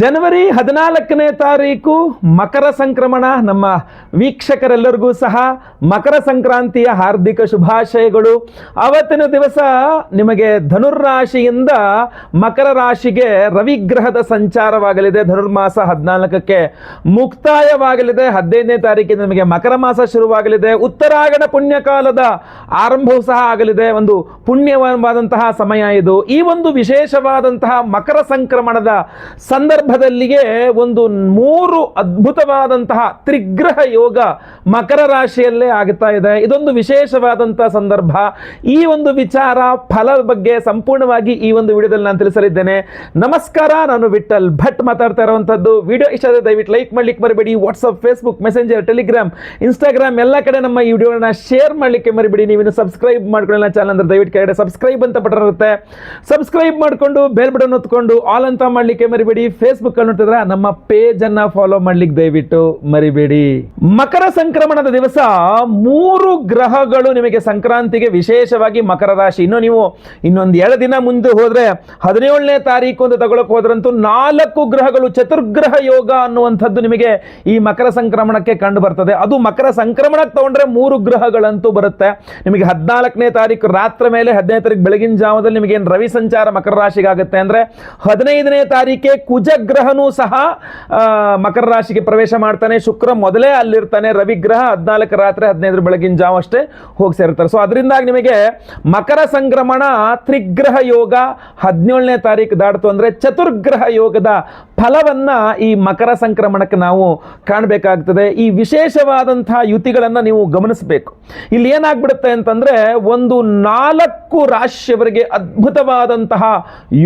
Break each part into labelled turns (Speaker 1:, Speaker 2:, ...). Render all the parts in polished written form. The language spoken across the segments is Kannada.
Speaker 1: ಜನವರಿ 14ನೇ ತಾರೀಕು ಮಕರ ಸಂಕ್ರಮಣ. ನಮ್ಮ ವೀಕ್ಷಕರೆಲ್ಲರಿಗೂ ಸಹ ಮಕರ ಸಂಕ್ರಾಂತಿಯ ಹಾರ್ದಿಕ ಶುಭಾಶಯಗಳು. ಅವತ್ತಿನ ದಿವಸ ನಿಮಗೆ ಧನುರ್ರಾಶಿಯಿಂದ ಮಕರ ರಾಶಿಗೆ ರವಿಗ್ರಹದ ಸಂಚಾರವಾಗಲಿದೆ. ಧನುರ್ಮಾಸ 14ಕ್ಕೆ ಮುಕ್ತಾಯವಾಗಲಿದೆ. 15ನೇ ತಾರೀಕಿನ ನಿಮಗೆ ಮಕರ ಮಾಸ ಶುರುವಾಗಲಿದೆ. ಉತ್ತರಾಯಣ ಪುಣ್ಯಕಾಲದ ಆರಂಭವೂ ಸಹ ಆಗಲಿದೆ. ಒಂದು ಪುಣ್ಯವಾದಂತಹ ಸಮಯ ಇದು. ಈ ಒಂದು ವಿಶೇಷವಾದಂತಹ ಮಕರ ಸಂಕ್ರಮಣದ ಸಂದರ್ಭದಲ್ಲಿಯೇ ಒಂದು 3 ಅದ್ಭುತವಾದಂತಹ ತ್ರಿಗ್ರಹ ಯೋಗ ಮಕರ ರಾಶಿಯಲ್ಲೇ ಆಗ್ತಾ ಇದೆ. ಇದೊಂದು ವಿಶೇಷವಾದಂತಹ ಸಂದರ್ಭ. ಈ ಒಂದು ವಿಚಾರ ಫಲದ ಬಗ್ಗೆ ಸಂಪೂರ್ಣವಾಗಿ ಈ ಒಂದು ವಿಡಿಯೋದಲ್ಲಿ ನಾನು ತಿಳಿಸಲಿದ್ದೇನೆ. ನಮಸ್ಕಾರ, ನಾನು ವಿಠಲ್ ಭಟ್ ಮಾತಾಡ್ತಾ ಇರುವಂತದ್ದು. ವಿಡಿಯೋ ಇಷ್ಟ ಆದರೆ ದಯವಿಟ್ಟು ಲೈಕ್ ಮಾಡ್ಲಿಕ್ಕೆ ಮರಿಬೇಡಿ. WhatsApp, Facebook, messenger, Telegram, Instagram ಎಲ್ಲ ಕಡೆ ನಮ್ಮ ಈ ವಿಡಿಯೋನ ಶೇರ್ ಮಾಡ್ಲಿಕ್ಕೆ ಮರಿಬೇಡಿ. ನೀವಿನ್ನು ಸಬ್ಸ್ಕ್ರೈಬ್ ಮಾಡ್ಕೊಳ್ಳಿ ಚಾನಲ್ ಅಂದ್ರೆ ದಯವಿಟ್ಟು ಕೆಳಗಡೆ ಸಬ್ಸ್ಕ್ರೈಬ್ ಅಂತ ಬಟನ್ ಇರುತ್ತೆ, ಸಬ್ಸ್ಕ್ರೈಬ್ ಮಾಡ್ಕೊಂಡು ಬೆಲ್ ಬಟನ್ ಒತ್ಕೊಂಡು ಆಲ್ ಅಂತ ಮಾಡ್ಲಿಕ್ಕೆ ಮರಿಬೇಡಿ. ಫೇಸ್ಬುಕ್ ಅಲ್ಲಿ ನೋಡ್ತಿದ್ರೆ ನಮ್ಮ ಪೇಜ್ ಅನ್ನ ಫಾಲೋ ಮಾಡ್ಲಿಕ್ಕೆ ದಯವಿಟ್ಟು ಮರಿಬೇಡಿ. ಮಕರ ಸಂಕ್ರಮಣದ ದಿವಸ 3 ಗ್ರಹಗಳು ನಿಮಗೆ ಸಂಕ್ರಾಂತಿಗೆ ವಿಶೇಷವಾಗಿ ಮಕರ ರಾಶಿ. ನೀವು ಇನ್ನೊಂದು 2 ದಿನ ಮುಂದೆ ಹೋದ್ರೆ 17ನೇ ತಾರೀಕು ಅಂತ ತಗೊಳಕ್ ಹೋದ್ರಂತೂ 4 ಗ್ರಹಗಳು ಚತುರ್ಗ್ರಹ ಯೋಗ ಅನ್ನುವಂಥದ್ದು ನಿಮಗೆ ಈ ಮಕರ ಸಂಕ್ರಮಣಕ್ಕೆ ಕಂಡು ಬರ್ತದೆ. ಅದು ಮಕರ ಸಂಕ್ರಮಣಕ್ಕೆ ತಗೊಂಡ್ರೆ 3 ಗ್ರಹಗಳಂತೂ ಬರುತ್ತೆ. ನಿಮಗೆ 14ನೇ ತಾರೀಕು ರಾತ್ರಿ ಮೇಲೆ 15ನೇ ತಾರೀಕು ಬೆಳಗಿನ ಜಾವದಲ್ಲಿ ನಿಮಗೆ ಏನು ರವಿ ಸಂಚಾರ ಮಕರ ರಾಶಿಗೆ ಆಗುತ್ತೆ ಅಂದ್ರೆ 15ನೇ ತಾರೀಕೆ ಕುಜ ಗ್ರಹನೂ ಸಹ ಮಕರ ರಾಶಿಗೆ ಪ್ರವೇಶ ಮಾಡ್ತಾನೆ. ಶುಕ್ರ ಮೊದಲೇ ಅಲ್ಲಿರ್ತಾನೆ. ರವಿ ಗ್ರಹ 14 ರಾತ್ರಿ 15 ಬೆಳಗಿನ ಜಾವ ಅಷ್ಟೇ ಹೋಗಿ ಸೇರ್ತಾರೆ. ಸೊ ಅದರಿಂದಾಗಿ ನಿಮಗೆ ಮಕರ ಸಂಕ್ರಮಣ ತ್ರಿಗ್ರಹ ಯೋಗ 17ನೇ ತಾರೀಕು ದಾಡ್ತು ಅಂದ್ರೆ ಚತುರ್ಗ್ರಹ ಯೋಗದ ಫಲವನ್ನ ಈ ಮಕರ ಸಂಕ್ರಮಣಕ್ಕೆ ನಾವು ಕಾಣಬೇಕಾಗ್ತದೆ. ಈ ವಿಶೇಷವಾದಂತಹ ಯುತಿಗಳನ್ನ ನೀವು ಗಮನಿಸಬೇಕು. ಇಲ್ಲಿ ಏನಾಗ್ಬಿಡುತ್ತೆ ಅಂತಂದ್ರೆ ಒಂದು 4 ರಾಶಿಯವರಿಗೆ ಅದ್ಭುತವಾದಂತಹ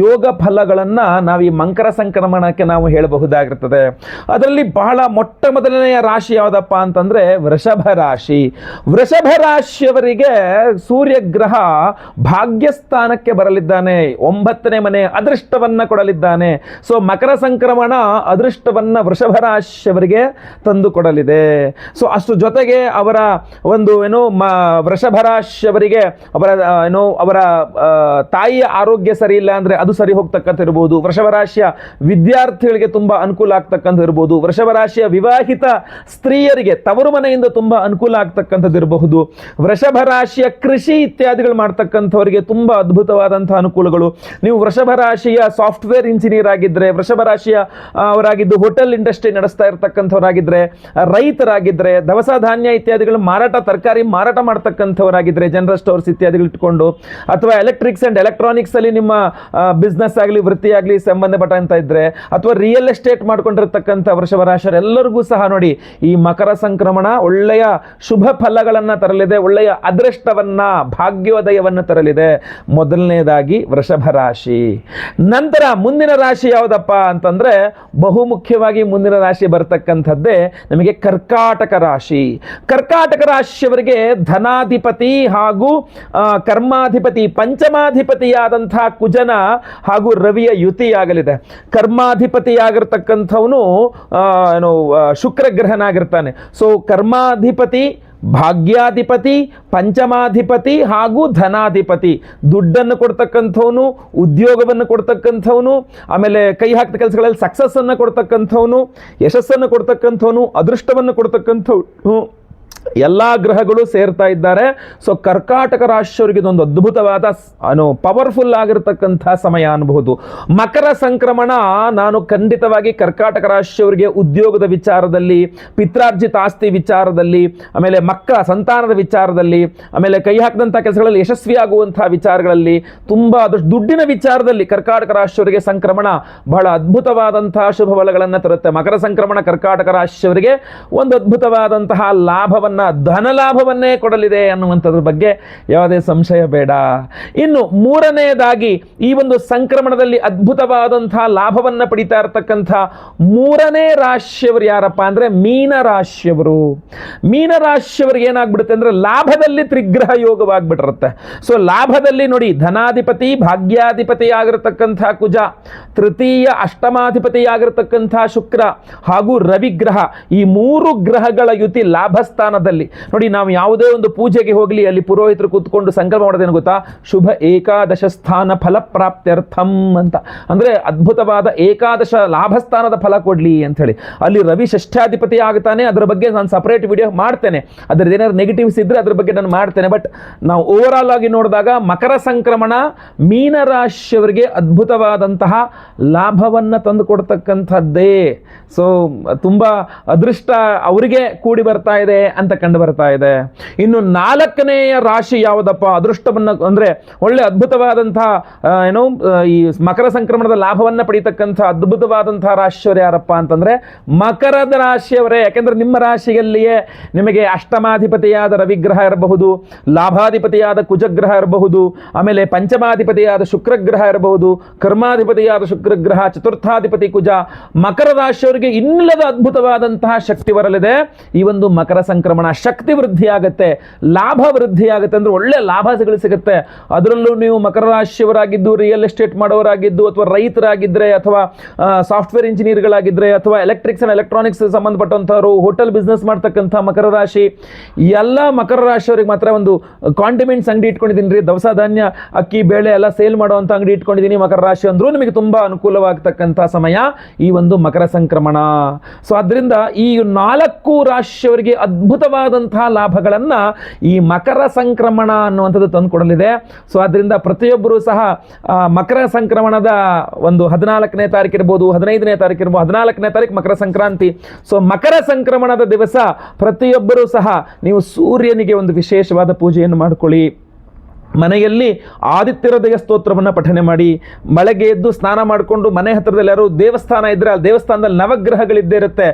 Speaker 1: ಯೋಗ ಫಲಗಳನ್ನ ನಾವು ಈ ಮಕರ ಸಂಕ್ರಮಣಕ್ಕೆ ನಾವು ಹೇಳಬಹುದಾಗಿರ್ತದೆ. ಅದರಲ್ಲಿ ಬಹಳ ಮೊಟ್ಟ ಮೊದಲನೆಯ ರಾಶಿ ಯಾವುದಪ್ಪ ಅಂತಂದ್ರೆ ವೃಷಭ ರಾಶಿ. ವೃಷಭ ರಾಶಿಯವರಿಗೆ ಸೂರ್ಯಗ್ರಹ ಭಾಗ್ಯಸ್ಥಾನಕ್ಕೆ ಬರಲಿದ್ದಾನೆ. 9ನೇ ಮನೆ ಅದೃಷ್ಟವನ್ನ ಕೊಡಲಿದ್ದಾನೆ. ಸೊ ಮಕರ ಸಂಕ್ರಮಣ ಅದೃಷ್ಟವನ್ನ ವೃಷಭ ರಾಶಿಯವರಿಗೆ ತಂದು ಕೊಡಲಿದೆ. ಸೊ ಅಷ್ಟು ಜೊತೆಗೆ ಅವರ ಒಂದು ವೃಷಭ ರಾಶಿಯವರಿಗೆ ಅವರ ತಾಯಿಯ ಆರೋಗ್ಯ ಸರಿ ಇಲ್ಲ ಅಂದ್ರೆ ಅದು ಸರಿ ಹೋಗ್ತಕ್ಕಂಥ ಇರಬಹುದು. ವೃಷಭ ರಾಶಿಯ ವಿದ್ಯಾರ್ಥಿಗಳಿಗೆ ತುಂಬಾ ಅನುಕೂಲ ಆಗ್ತಕ್ಕಂಥ ಇರಬಹುದು. ವೃಷಭ ರಾಶಿಯ ವಿವಾಹಿತ ಸ್ತ್ರೀಯರಿಗೆ ತವರು ಮನೆಯಿಂದ ತುಂಬಾ ಅನುಕೂಲ ಆಗ್ತಕ್ಕಂಥದ್ದು ಇರಬಹುದು. ವೃಷಭ ರಾಶಿಯ ಕೃಷಿ ಇತ್ಯಾದಿಗಳು ಮಾಡ್ತಕ್ಕಂಥವರಿಗೆ ತುಂಬಾ ಅದ್ಭುತವಾದಂತಹ ಅನುಕೂಲಗಳು. ನೀವು ವೃಷಭ ರಾಶಿಯ ಸಾಫ್ಟ್ವೇರ್ ಇಂಜಿನಿಯರ್ ಆಗಿದ್ರೆ, ವೃಷಭ ರಾಶಿಯ ಅವರಾಗಿದ್ದು ಹೋಟೆಲ್ ಇಂಡಸ್ಟ್ರಿ ನಡೆಸ್ತಾ ಇರತಕ್ಕಂಥವರಾಗಿದ್ರೆ, ರೈತರಾಗಿದ್ರೆ, ದವಸ ಧಾನ್ಯ ಇತ್ಯಾದಿಗಳು ತರಕಾರಿ ಮಾರಾಟ ಮಾಡ್ತಕ್ಕಂಥವರಾಗಿದ್ರೆ, ಜನರಲ್ ಸ್ಟೋರ್ಸ್ ಇತ್ಯಾದಿಗಳು ಇಟ್ಕೊಂಡು, ಅಥವಾ ಎಲೆಕ್ಟ್ರಿಕ್ಸ್ ಅಂಡ್ ಎಲೆಕ್ಟ್ರಾನಿಕ್ಸ್ ಅಲ್ಲಿ ನಿಮ್ಮ ಬಿಸ್ನೆಸ್ ಆಗಲಿ ವೃತ್ತಿ ಆಗಲಿ ಸಂಬಂಧಪಟ್ಟ ಅಂತ ಇದ್ರೆ, ಅಥವಾ ರಿಯಲ್ ಎಸ್ಟೇಟ್ ಮಾಡ್ಕೊಂಡಿರ್ತಕ್ಕಂಥ ವೃಷಭ ರಾಶಿಯವರೆಲ್ಲರಿಗೂ ಸಹ ನೋಡಿ ಈ ಮಕರ ಸಂಕ್ರಮಣ ಒಳ್ಳೆಯ ಶುಭ ಫಲಗಳನ್ನ ತರಲಿದೆ. ಒಳ್ಳೆಯ ಅದೃಷ್ಟವನ್ನ ಭಾಗ್ಯೋದಯವನ್ನ ತರಲಿದೆ. ಮೊದಲನೇದಾಗಿ ವೃಷಭ ರಾಶಿ. ನಂತರ ಮುಂದಿನ ರಾಶಿ ಯಾವುದಪ್ಪ ಅಂತಂದ್ರೆ ಬಹುಮುಖ್ಯವಾಗಿ ಮುಂದಿನ ರಾಶಿ ಬರ್ತಕ್ಕಂಥದ್ದೇ ನಮಗೆ ಕರ್ಕಾಟಕ ರಾಶಿ. ಕರ್ಕಾಟಕ ರಾಶಿಯವರಿಗೆ ಧನಾಧಿಪತಿ ಹಾಗೂ ಕರ್ಮಾಧಿಪತಿ ಪಂಚಮಾಧಿಪತಿಯಾದಂತಹ ಕುಜನ ಹಾಗೂ ರವಿಯ ಯುತಿಯಾಗಲಿದೆ. ಕರ್ಮಾಧಿಪತಿಯಾಗಿರ್ತಕ್ಕಂಥವನು ಶುಕ್ರ ಗ್ರಹನಾಗಿರ್ತಾನೆ. ಸೊ ಕರ್ಮಾಧಿಪತಿ, ಭಾಗ್ಯಾಧಿಪತಿ, ಪಂಚಮಾಧಿಪತಿ ಹಾಗೂ ಧನಾಧಿಪತಿ, ದುಡ್ಡನ್ನು ಕೊಡ್ತಕ್ಕಂಥವನು, ಉದ್ಯೋಗವನ್ನು ಕೊಡ್ತಕ್ಕಂಥವನು, ಆಮೇಲೆ ಕೈ ಹಾಕಿದ ಕೆಲಸಗಳಲ್ಲಿ ಸಕ್ಸಸ್ ಅನ್ನು ಕೊಡ್ತಕ್ಕಂಥವನು, ಯಶಸ್ಸನ್ನು ಕೊಡ್ತಕ್ಕಂಥವನು, ಅದೃಷ್ಟವನ್ನು ಕೊಡ್ತಕ್ಕಂಥವನು, ಎಲ್ಲ ಗ್ರಹಗಳು ಸೇರ್ತಾ ಇದ್ದಾರೆ. ಸೊ ಕರ್ಕಾಟಕ ರಾಶಿಯವರಿಗೆ ಇದೊಂದು ಅದ್ಭುತವಾದ ಪವರ್ಫುಲ್ ಆಗಿರತಕ್ಕಂತಹ ಸಮಯ ಅನ್ಬಹುದು. ಮಕರ ಸಂಕ್ರಮಣ ನಾನು ಖಂಡಿತವಾಗಿ ಕರ್ಕಾಟಕ ರಾಶಿಯವರಿಗೆ ಉದ್ಯೋಗದ ವಿಚಾರದಲ್ಲಿ, ಪಿತ್ರಾರ್ಜಿತ ಆಸ್ತಿ ವಿಚಾರದಲ್ಲಿ, ಆಮೇಲೆ ಮಕ್ಕಳ ಸಂತಾನದ ವಿಚಾರದಲ್ಲಿ, ಆಮೇಲೆ ಕೈ ಹಾಕಿದಂಥ ಕೆಲಸಗಳಲ್ಲಿ ಯಶಸ್ವಿಯಾಗುವಂತಹ ವಿಚಾರಗಳಲ್ಲಿ, ತುಂಬಾ ದುಡ್ಡಿನ ವಿಚಾರದಲ್ಲಿ ಕರ್ಕಾಟಕ ರಾಶಿಯವರಿಗೆ ಸಂಕ್ರಮಣ ಬಹಳ ಅದ್ಭುತವಾದಂತಹ ಶುಭ ಫಲಗಳನ್ನು ತರುತ್ತೆ. ಮಕರ ಸಂಕ್ರಮಣ ಕರ್ಕಾಟಕ ರಾಶಿಯವರಿಗೆ ಒಂದು ಅದ್ಭುತವಾದಂತಹ ಲಾಭವನ್ನ, ಧನ ಲಾಭವನ್ನೇ ಕೊಡಲಿದೆ ಅನ್ನುವಂಥದ್ರ ಬಗ್ಗೆ ಯಾವುದೇ ಸಂಶಯ ಬೇಡ. ಇನ್ನು ಮೂರನೆಯದಾಗಿ ಈ ಒಂದು ಸಂಕ್ರಮಣದಲ್ಲಿ ಅದ್ಭುತವಾದಂತಹ ಲಾಭವನ್ನ ಪಡಿತಾ ಇರತಕ್ಕಂಥ 3ನೇ ರಾಶಿಯವರು ಯಾರಪ್ಪ ಅಂದ್ರೆ ಮೀನ ರಾಶಿಯವರು. ಮೀನ ರಾಶಿಯವರಿಗೆ ಏನಾಗ್ಬಿಡುತ್ತೆ ಅಂದ್ರೆ ಲಾಭದಲ್ಲಿ ತ್ರಿಗ್ರಹ ಯೋಗವಾಗ್ಬಿಟ್ಟಿರುತ್ತೆ. ಸೊ ಲಾಭದಲ್ಲಿ ನೋಡಿ ಧನಾಧಿಪತಿ, ಭಾಗ್ಯಾಧಿಪತಿ ಆಗಿರತಕ್ಕಂಥ ಕುಜ, ತೃತೀಯ ಅಷ್ಟಮಾಧಿಪತಿ ಆಗಿರತಕ್ಕಂಥ ಶುಕ್ರ ಹಾಗೂ ರವಿಗ್ರಹ, ಈ 3 ಗ್ರಹಗಳ ಯುತಿ ಲಾಭಸ್ಥಾನ ಸ್ಥಾನದಲ್ಲಿ ನೋಡಿ, ನಾವು ಯಾವುದೇ ಒಂದು ಪೂಜೆಗೆ ಹೋಗಲಿ ಅಲ್ಲಿ ಪುರೋಹಿತರು ಕೂತ್ಕೊಂಡು ಸಂಕಲ್ಪ ಮಾಡೋದೇನು ಗೊತ್ತಾ, ಶುಭ ಏಕಾದಶ ಸ್ಥಾನ ಫಲಪ್ರಾಪ್ತ್ಯರ್ಥಂ ಅಂತ, ಅಂದರೆ ಅದ್ಭುತವಾದ ಏಕಾದಶ ಲಾಭಸ್ಥಾನದ ಫಲ ಕೊಡಲಿ ಅಂತ ಹೇಳಿ. ಅಲ್ಲಿ ರವಿ ಷಷ್ಠಾಧಿಪತಿ ಆಗುತ್ತಾನೆ, ಅದರ ಬಗ್ಗೆ ನಾನು ಸಪರೇಟ್ ವಿಡಿಯೋ ಮಾಡ್ತೇನೆ. ಅದರದ್ದು ಏನಾದ್ರು ನೆಗೆಟಿವ್ಸ್ ಇದ್ದರೆ ಅದ್ರ ಬಗ್ಗೆ ನಾನು ಮಾಡ್ತೇನೆ. ಬಟ್ ನಾವು ಓವರಾಲ್ ಆಗಿ ನೋಡಿದಾಗ ಮಕರ ಸಂಕ್ರಮಣ ಮೀನರಾಶಿಯವರಿಗೆ ಅದ್ಭುತವಾದಂತಹ ಲಾಭವನ್ನು ತಂದು ಕೊಡ್ತಕ್ಕಂಥದ್ದೇ. ಸೊ ತುಂಬ ಅದೃಷ್ಟ ಅವರಿಗೆ ಕೂಡಿ ಬರ್ತಾ ಇದೆ ಅಂತ ಕಂಡು ಬರ್ತಾ ಇದೆ. ಇನ್ನು 4ನೆಯ ರಾಶಿ ಯಾವುದಪ್ಪ, ಅದೃಷ್ಟವನ್ನು ಅಂದರೆ ಒಳ್ಳೆ ಅದ್ಭುತವಾದಂತಹ ಈ ಮಕರ ಸಂಕ್ರಮಣದ ಲಾಭವನ್ನು ಪಡೀತಕ್ಕಂಥ ಅದ್ಭುತವಾದಂತಹ ರಾಶಿಯವರು ಯಾರಪ್ಪ ಅಂತಂದರೆ ಮಕರದ ರಾಶಿಯವರೇ. ಯಾಕೆಂದರೆ ನಿಮ್ಮ ರಾಶಿಯಲ್ಲಿಯೇ ನಿಮಗೆ ಅಷ್ಟಮಾಧಿಪತಿಯಾದ ರವಿಗ್ರಹ ಇರಬಹುದು, ಲಾಭಾಧಿಪತಿಯಾದ ಕುಜಗ್ರಹ ಇರಬಹುದು, ಆಮೇಲೆ ಪಂಚಮಾಧಿಪತಿಯಾದ ಶುಕ್ರಗ್ರಹ ಇರಬಹುದು, ಕರ್ಮಾಧಿಪತಿಯಾದ ಶುಕ್ರಗ್ರಹ, ಚತುರ್ಥಾಧಿಪತಿ ಕುಜ. ಮಕರ ರಾಶಿಯವರಿಗೆ ಇನ್ನಿಲ್ಲದ ಅದ್ಭುತವಾದಂತಹ ಶಕ್ತಿ ಬರಲಿದೆ. ಈ ಒಂದು ಮಕರ ಸಂಕ್ರಮಣ ಶಕ್ತಿ ವೃದ್ಧಿಯಾಗುತ್ತೆ, ಲಾಭ ವೃದ್ಧಿಯಾಗುತ್ತೆ, ಅಂದ್ರೆ ಒಳ್ಳೆ ಲಾಭ ಸಿಗುತ್ತೆ. ಅದರಲ್ಲೂ ನೀವು ಮಕರ ರಾಶಿಯವರಾಗಿದ್ದು, ರಿಯಲ್ ಎಸ್ಟೇಟ್ ಮಾಡೋರಾಗಿದ್ದು, ಅಥವಾ ರೈತರಾಗಿದ್ದರೆ, ಅಥವಾ ಸಾಫ್ಟ್ವೇರ್ ಇಂಜಿನಿಯರ್ಗಳಾಗಿದ್ದರೆ, ಅಥವಾ ಎಲೆಕ್ಟ್ರಿಕ್ಸ್ ಅಂಡ್ ಎಲೆಕ್ಟ್ರಾನಿಕ್ಸ್ ಸಂಬಂಧಪಟ್ಟಂಥವ್ರು, ಹೋಟೆಲ್ ಬಿಸ್ನೆಸ್ ಮಾಡ್ತಕ್ಕಂಥ ಮಕರ ರಾಶಿ, ಎಲ್ಲ ಮಕರ ರಾಶಿಯವರಿಗೆ ಮಾತ್ರ ಒಂದು ಕಾಂಟಿಮೆಂಟ್ಸ್ ಅಂಗಡಿ ಇಟ್ಕೊಂಡಿದ್ದೀನಿ ರೀ, ದವಸ ಧಾನ್ಯ ಅಕ್ಕಿ ಬೇಳೆ ಎಲ್ಲ ಸೇಲ್ ಮಾಡುವಂಥ ಅಂಗಡಿ ಇಟ್ಕೊಂಡಿದ್ದೀನಿ ಮಕರ ರಾಶಿ ಅಂದ್ರೂ ನಿಮಗೆ ತುಂಬ ಅನುಕೂಲವಾಗ್ತಕ್ಕಂಥ ಸಮಯ ಈ ಒಂದು ಮಕರ ಸಂಕ್ರಮಣ. ಸೊ ಅದರಿಂದ ಈ 4 ರಾಶಿಯವರಿಗೆ ಅದ್ಭುತವಾದಂತಹ ಲಾಭಗಳನ್ನು ಈ ಮಕರ ಸಂಕ್ರಮಣ ಅನ್ನುವಂಥದ್ದು ತಂದು ಕೊಡಲಿದೆ. ಸೊ ಅದರಿಂದ ಪ್ರತಿಯೊಬ್ಬರು ಸಹ ಮಕರ ಸಂಕ್ರಮಣದ ಒಂದು 14ನೇ ತಾರೀಕು ಇರ್ಬೋದು, 15ನೇ ತಾರೀಕು ಇರ್ಬೋದು, 14ನೇ ತಾರೀಕು ಮಕರ ಸಂಕ್ರಾಂತಿ. ಸೊ ಮಕರ ಸಂಕ್ರಮಣದ ದಿವಸ ಪ್ರತಿಯೊಬ್ಬರೂ ಸಹ ನೀವು ಸೂರ್ಯನಿಗೆ ಒಂದು ವಿಶೇಷವಾದ ಪೂಜೆಯನ್ನು ಮಾಡಿಕೊಳ್ಳಿ. ಮನೆಯಲ್ಲಿ ಆದಿತ್ಯ ಹೃದಯ ಸ್ತೋತ್ರವನ್ನು ಪಠನೆ ಮಾಡಿ, ಬೆಳಗ್ಗೆ ಎದ್ದು ಸ್ನಾನ ಮಾಡಿಕೊಂಡು ಮನೆ ಹತ್ತಿರದಲ್ಲಿ ಯಾರು ದೇವಸ್ಥಾನ ಇದ್ದರೆ ಆ ದೇವಸ್ಥಾನದಲ್ಲಿ ನವಗ್ರಹಗಳಿದ್ದೇ ಇರುತ್ತೆ,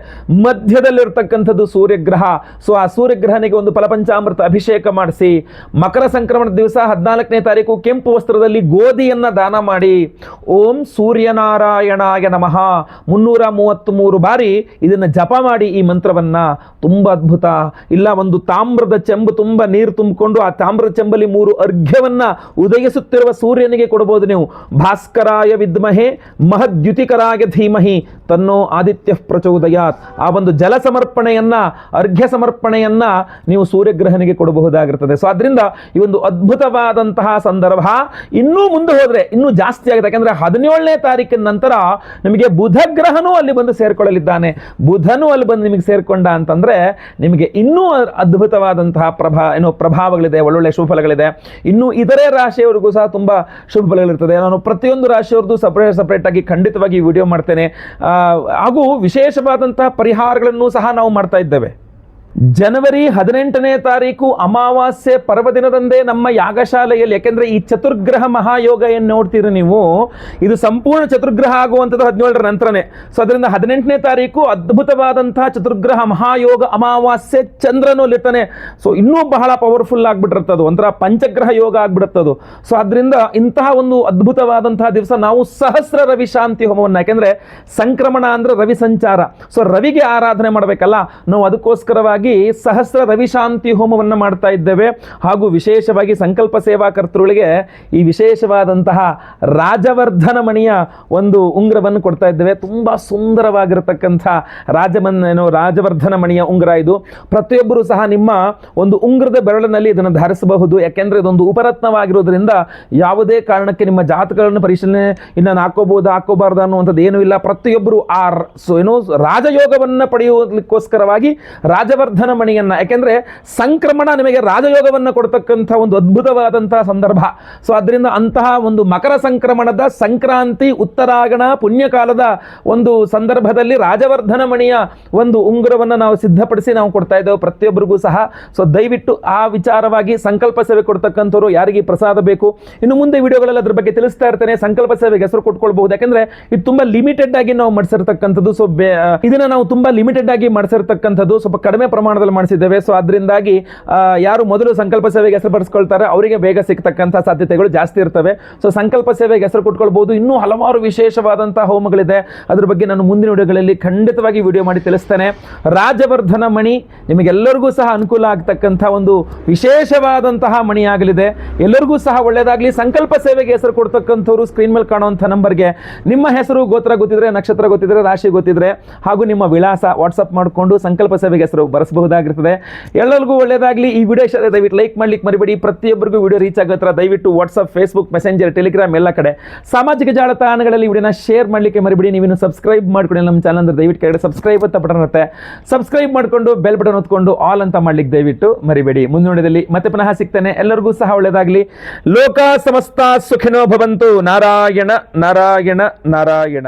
Speaker 1: ಮಧ್ಯದಲ್ಲಿರ್ತಕ್ಕಂಥದ್ದು ಸೂರ್ಯಗ್ರಹ. ಸೊ ಆ ಸೂರ್ಯಗ್ರಹನಿಗೆ ಒಂದು ಫಲಪಂಚಾಮೃತ ಅಭಿಷೇಕ ಮಾಡಿಸಿ, ಮಕರ ಸಂಕ್ರಮಣದ ದಿವಸ 14ನೇ ತಾರೀಕು ಕೆಂಪು ವಸ್ತ್ರದಲ್ಲಿ ಗೋಧಿಯನ್ನು ದಾನ ಮಾಡಿ, ಓಂ ಸೂರ್ಯನಾರಾಯಣಾಯ ನಮಃ 333 ಬಾರಿ ಇದನ್ನು ಜಪ ಮಾಡಿ. ಈ ಮಂತ್ರವನ್ನು ತುಂಬ ಅದ್ಭುತ. ಇಲ್ಲ ಒಂದು ತಾಮ್ರದ ಚೆಂಬು ತುಂಬ ನೀರು ತುಂಬಿಕೊಂಡು ಆ ತಾಮ್ರದ ಚೆಂಬಲ್ಲಿ 3 ಅರ್ಘ್ಯವನ್ನ ಉದಯಿಸುತ್ತಿರುವ ಸೂರ್ಯನಿಗೆ ಕೊಡಬಹುದು ನೀವು. ಭಾಸ್ಕರಾಯ ವಿದ್ಮಹೆ ಮಹದ್ಯುತಿಕರಾಯ ಧೀಮಹಿ ತನ್ನೋ ಆದಿತ್ಯ ಪ್ರಚೋದಯಾತ್. ಆ ಒಂದು ಜಲ ಸಮರ್ಪಣೆಯನ್ನ, ಅರ್ಘ್ಯ ಸಮರ್ಪಣೆಯನ್ನ ನೀವು ಸೂರ್ಯಗ್ರಹನಿಗೆ ಕೊಡಬಹುದಾಗಿರ್ತದೆ. ಸೊ ಅದರಿಂದ ಈ ಒಂದು ಅದ್ಭುತವಾದಂತಹ ಸಂದರ್ಭ ಇನ್ನೂ ಮುಂದೆ ಹೋದ್ರೆ ಇನ್ನೂ ಜಾಸ್ತಿ ಆಗುತ್ತೆ. ಯಾಕಂದ್ರೆ 17ನೇ ತಾರೀಕಿನ ನಂತರ ನಿಮಗೆ ಬುಧ ಗ್ರಹನೂ ಅಲ್ಲಿ ಬಂದು ಸೇರ್ಕೊಳ್ಳಲಿದ್ದಾನೆ. ಬುಧನೂ ಅಲ್ಲಿ ಬಂದು ನಿಮಗೆ ಸೇರ್ಕೊಂಡ ಅಂತಂದ್ರೆ ನಿಮಗೆ ಇನ್ನೂ ಅದ್ಭುತವಾದಂತಹ ಪ್ರಭಾವಗಳಿದೆ, ಒಳ್ಳೊಳ್ಳೆ ಶುಭಫಲಗಳಿದೆ. ಇನ್ನು ಇತರೆ ರಾಶಿಯವರಿಗೂ ಸಹ ತುಂಬಾ ಶುಭ ಫಲಗಳಿರ್ತದೆ. ನಾನು ಪ್ರತಿಯೊಂದು ರಾಶಿಯವ್ರದ್ದು ಸಪರೇಟ್ ಆಗಿ ಖಂಡಿತವಾಗಿ ವಿಡಿಯೋ ಮಾಡ್ತೇನೆ. ಹಾಗೂ ವಿಶೇಷವಾದಂತಹ ಪರಿಹಾರಗಳನ್ನು ಸಹ ನಾವು ಮಾಡ್ತಾ ಇದ್ದೇವೆ. ಜನವರಿ 18ನೇ ತಾರೀಕು ಅಮಾವಾಸ್ಯೆ ಪರ್ವದಿನದಂದೇ ನಮ್ಮ ಯಾಗಶಾಲೆಯಲ್ಲಿ, ಯಾಕೆಂದ್ರೆ ಈ ಚತುರ್ಗ್ರಹ ಮಹಾಯೋಗ ಏನು ನೋಡ್ತೀರಿ ನೀವು, ಇದು ಸಂಪೂರ್ಣ ಚತುರ್ಗ್ರಹ ಆಗುವಂಥದ್ದು 17ರ ನಂತರನೇ. ಸೊ ಅದರಿಂದ 18ನೇ ತಾರೀಕು ಅದ್ಭುತವಾದಂತಹ ಚತುರ್ಗ್ರಹ ಮಹಾಯೋಗ ಅಮಾವಾಸ್ಯೆ, ಚಂದ್ರನು ಅಲ್ಲಿರ್ತಾನೆ. ಸೊ ಇನ್ನೂ ಬಹಳ ಪವರ್ಫುಲ್ ಆಗ್ಬಿಟ್ಟಿರ್ತದು, ಒಂಥರ ಪಂಚಗ್ರಹ ಯೋಗ ಆಗ್ಬಿಡುತ್ತದು. ಸೊ ಅದರಿಂದ ಇಂತಹ ಒಂದು ಅದ್ಭುತವಾದಂತಹ ದಿವಸ ನಾವು ಸಹಸ್ರ ರವಿ ಶಾಂತಿ ಹೋಮವನ್ನು, ಯಾಕೆಂದ್ರೆ ಸಂಕ್ರಮಣ ಅಂದ್ರೆ ರವಿ ಸಂಚಾರ, ಸೊ ರವಿಗೆ ಆರಾಧನೆ ಮಾಡಬೇಕಲ್ಲ, ನಾವು ಅದಕ್ಕೋಸ್ಕರವಾಗಿ ಸಹಸ್ರ ರವಿಶಾಂತಿ ಹೋಮವನ್ನು ಮಾಡ್ತಾ ಇದ್ದೇವೆ. ಹಾಗೂ ವಿಶೇಷವಾಗಿ ಸಂಕಲ್ಪ ಸೇವಾ ಕರ್ತೃಗಳಿಗೆ ಈ ವಿಶೇಷವಾದಂತಹ ರಾಜವರ್ಧನ ಮಣಿಯ ಒಂದು ಉಂಗುರವನ್ನು ಕೊಡ್ತಾ ಇದ್ದೇವೆ. ತುಂಬಾ ಸುಂದರವಾಗಿರತಕ್ಕಂಥ ರಾಜವರ್ಧನ ಮಣಿಯ ಉಂಗುರ ಇದು. ಪ್ರತಿಯೊಬ್ಬರು ಸಹ ನಿಮ್ಮ ಒಂದು ಉಂಗುರದ ಬೆರಳಿನಲ್ಲಿ ಇದನ್ನು ಧರಿಸಬಹುದು. ಯಾಕೆಂದ್ರೆ ಇದೊಂದು ಉಪರತ್ನವಾಗಿರೋದ್ರಿಂದ ಯಾವುದೇ ಕಾರಣಕ್ಕೆ ನಿಮ್ಮ ಜಾತಕಗಳನ್ನು ಪರಿಶೀಲನೆ ಇನ್ನು ಹಾಕೋಬಾರ್ದು ಅನ್ನುವಂಥದ್ದು ಏನೂ ಇಲ್ಲ. ಪ್ರತಿಯೊಬ್ಬರು ಆ ರಾಜಯೋಗವನ್ನು ಪಡೆಯುವುದಕ್ಕೋಸ್ಕರವಾಗಿ ರಾಜವರ್ಧನ ಮಣಿಯನ್ನ, ಯಾಕೆಂದ್ರೆ ಸಂಕ್ರಮಣ ನಿಮಗೆ ರಾಜಯೋಗವನ್ನು ಕೊಡ್ತಕ್ಕಂಥ ಒಂದು ಅದ್ಭುತವಾದಂತಹ ಸಂದರ್ಭ. ಸೊ ಅದರಿಂದ ಅಂತಹ ಒಂದು ಮಕರ ಸಂಕ್ರಮಣದ ಸಂಕ್ರಾಂತಿ ಉತ್ತರಾಯಣ ಪುಣ್ಯಕಾಲದ ಒಂದು ಸಂದರ್ಭದಲ್ಲಿ ರಾಜವರ್ಧನ ಮಣಿಯ ಒಂದು ಉಂಗುರವನ್ನು ನಾವು ಸಿದ್ಧಪಡಿಸಿ ನಾವು ಕೊಡ್ತಾ ಇದ್ದೇವೆ ಪ್ರತಿಯೊಬ್ಬರಿಗೂ ಸಹ. ಸೊ ದಯವಿಟ್ಟು ಆ ವಿಚಾರವಾಗಿ ಸಂಕಲ್ಪ ಸೇವೆ ಕೊಡ್ತಕ್ಕಂಥವ್ರು ಯಾರಿಗೆ ಪ್ರಸಾದ ಬೇಕು, ಇನ್ನು ಮುಂದೆ ವಿಡಿಯೋಗಳಲ್ಲಿ ಅದ್ರ ಬಗ್ಗೆ ತಿಳಿಸ್ತಾ ಇರ್ತೇನೆ. ಸಂಕಲ್ಪ ಸೇವೆಗೆ ಹೆಸರು ಕೊಟ್ಕೊಳ್ಬಹುದು, ಯಾಕಂದ್ರೆ ಇದು ತುಂಬಾ ಲಿಮಿಟೆಡ್ ಆಗಿ ನಾವು ಮಾಡಿಸಿರ್ತಕ್ಕಂಥದ್ದು. ಸೊ ಇದನ್ನ ನಾವು ತುಂಬಾ ಲಿಮಿಟೆಡ್ ಆಗಿ ಮಾಡಿಸಿರ್ತಕ್ಕಂಥದ್ದು, ಸ್ವಲ್ಪ ಕಡಿಮೆ ಪ್ರಮಾಣದಲ್ಲಿ ಮಾಡಿಸಿದ್ದೇವೆ. ಸೊ ಅದರಿಂದಾಗಿ ಯಾರು ಮೊದಲು ಸಂಕಲ್ಪ ಸೇವೆಗೆ ಹೆಸರು ಪಡಿಸ್ಕೊಳ್ತಾರೆ ಅವರಿಗೆ ಬೇಗ ಸಿಗ್ತಕ್ಕಂಥ ಸಾಧ್ಯತೆಗಳು ಜಾಸ್ತಿ ಇರ್ತವೆ. ಸೊ ಸಂಕಲ್ಪ ಸೇವೆಗೆ ಹೆಸರು ಕೊಟ್ಕೊಳ್ಬಹುದು. ಇನ್ನೂ ಹಲವಾರು ವಿಶೇಷವಾದಂತಹ ಹೋಮಗಳಿದೆ, ಅದ್ರ ಬಗ್ಗೆ ನಾನು ಮುಂದಿನ ವಿಡಿಯೋಗಳಲ್ಲಿ ಖಂಡಿತವಾಗಿ ವಿಡಿಯೋ ಮಾಡಿ ತಿಳಿಸ್ತೇನೆ. ರಾಜವರ್ಧನ ಮಣಿ ನಿಮಗೆಲ್ಲರಿಗೂ ಸಹ ಅನುಕೂಲ ಆಗ್ತಕ್ಕಂಥ ಒಂದು ವಿಶೇಷವಾದಂತಹ ಮಣಿ ಆಗಲಿದೆ. ಎಲ್ಲರಿಗೂ ಸಹ ಒಳ್ಳೆಯದಾಗಲಿ. ಸಂಕಲ್ಪ ಸೇವೆಗೆ ಹೆಸರು ಕೊಡ್ತಕ್ಕಂಥವ್ರು ಸ್ಕ್ರೀನ್ ಮೇಲೆ ಕಾಣುವಂಥ ನಂಬರ್ಗೆ ನಿಮ್ಮ ಹೆಸರು, ಗೋತ್ರ ಗೊತ್ತಿದ್ರೆ, ನಕ್ಷತ್ರ ಗೊತ್ತಿದ್ರೆ, ರಾಶಿ ಗೊತ್ತಿದ್ರೆ ಹಾಗೂ ನಿಮ್ಮ ವಿಳಾಸ ವಾಟ್ಸಪ್ ಮಾಡಿಕೊಂಡು ಸಂಕಲ್ಪ ಸೇವೆಗೆ ಹೆಸರು ಬರೆಸಬಹುದು. ಗಮನಿಸಬಹುದಾಗಿರ್ತದೆ. ಎಲ್ಲರಿಗೂ ಒಳ್ಳೆಯದಾಗಲಿ. ಈ ವಿಡಿಯೋ ಇಷ್ಟ ದಯವಿಟ್ಟು ಲೈಕ್ ಮಾಡ್ಲಿಕ್ಕೆ ಮರಿಬೇಡಿ. ಪ್ರತಿಯೊಬ್ಬರಿಗೂ ವಿಡಿಯೋ ರೀಚ್ ಆಗೋ ಥರ ದಯವಿಟ್ಟು ವಾಟ್ಸಪ್, ಫೇಸ್ಬುಕ್, ಮೆಸೆಂಜರ್, ಟೆಲಿಗ್ರಾಮ್ ಎಲ್ಲ ಕಡೆ ಸಾಮಾಜಿಕ ಜಾಲತಾಣಗಳಲ್ಲಿ ವಿಡಿಯೋನ ಶೇರ್ ಮಾಡಲಿಕ್ಕೆ ಮರಿಬೇಡಿ. ನೀವಿನ್ನು ಸಬ್ಸ್ಕ್ರೈಬ್ ಮಾಡ್ಕೊಂಡು ನಮ್ಮ ಚಾನಲ್ ಅಂದ್ರೆ ದಯವಿಟ್ಟು ಕೆಳಗಡೆ ಸಬ್ಸ್ಕ್ರೈಬ್ ಅಂತ ಬಟನ್ ಇರುತ್ತೆ, ಸಬ್ಸ್ಕ್ರೈಬ್ ಮಾಡಿಕೊಂಡು ಬೆಲ್ ಬಟನ್ ಹೊತ್ಕೊಂಡು ಆಲ್ ಅಂತ ಮಾಡ್ಲಿಕ್ಕೆ ದಯವಿಟ್ಟು ಮರಿಬೇಡಿ. ಮುಂದಿನದಲ್ಲಿ ಮತ್ತೆ ಪುನಃ ಸಿಗ್ತೇನೆ. ಎಲ್ಲರಿಗೂ ಸಹ ಒಳ್ಳೆಯದಾಗಲಿ. ಲೋಕ ಸಮಸ್ತ ಸುಖಿನೋ ಭವಂತು. ನಾರಾಯಣ ನಾರಾಯಣ ನಾರಾಯಣ.